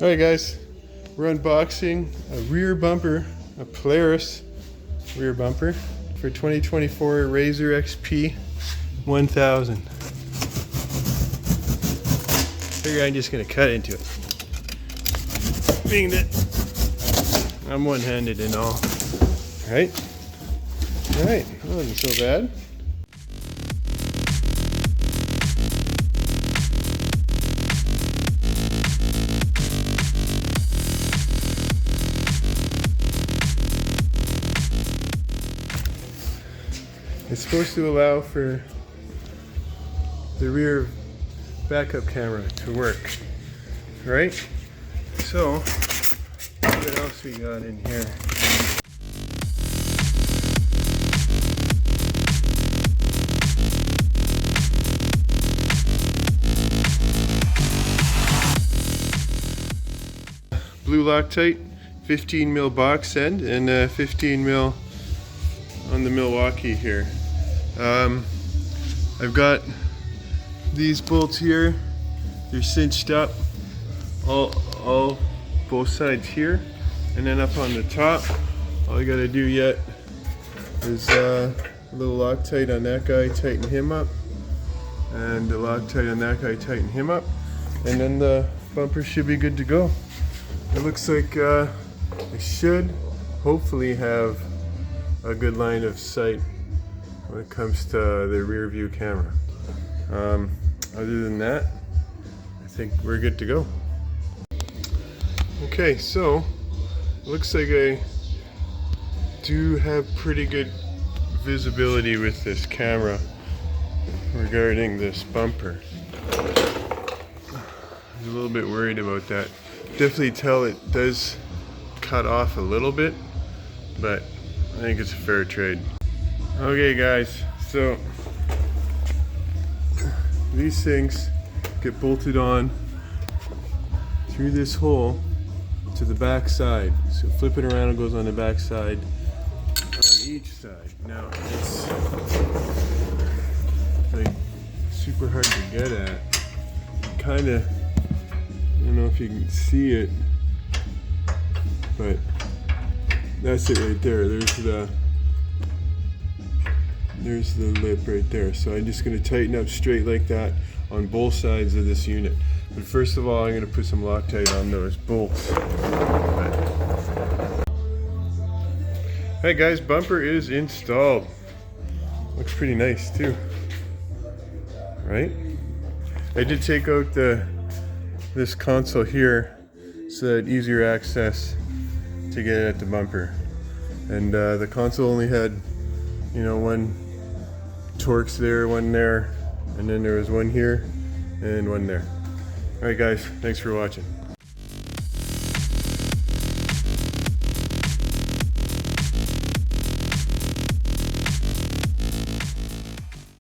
Alright guys, we're unboxing a rear bumper, a Polaris rear bumper for 2024 RZR XP 1000. Figure I'm just gonna cut into it. Being that I'm one-handed and all. Alright, that wasn't so bad. It's supposed to allow for the rear backup camera to work, right? So, what else we got in here? Blue Loctite, 15 mil box end, and 15 mil on the Milwaukee here. I've got these bolts here. They're cinched up, all both sides here, and then up on the top. All I gotta do yet is a little Loctite on that guy, tighten him up, and the Loctite on that guy, tighten him up, and then the bumper should be good to go. It looks like I should hopefully have a good line of sight when it comes to the rear view camera. Other than that, I think we're good to go. Okay, so looks like I do have pretty good visibility with this camera regarding this bumper. I'm a little bit worried about that. Definitely tell it does cut off a little bit, but I think it's a fair trade. Okay guys, so these things get bolted on through this hole to the back side. So flip it around, it goes on the back side on each side. Now it's like super hard to get at. Kinda, I don't know if you can see it, but that's it right there. There's the lip right there. So I'm just going to tighten up straight like that on both sides of this unit. But first of all, I'm going to put some Loctite on those bolts. Hey guys, bumper is installed. Looks pretty nice too, right? I did take out this console here so that easier access to get at the bumper. And the console only had, you know, one Torx there, one there, and then there was one here and one there. Alright guys, thanks for watching.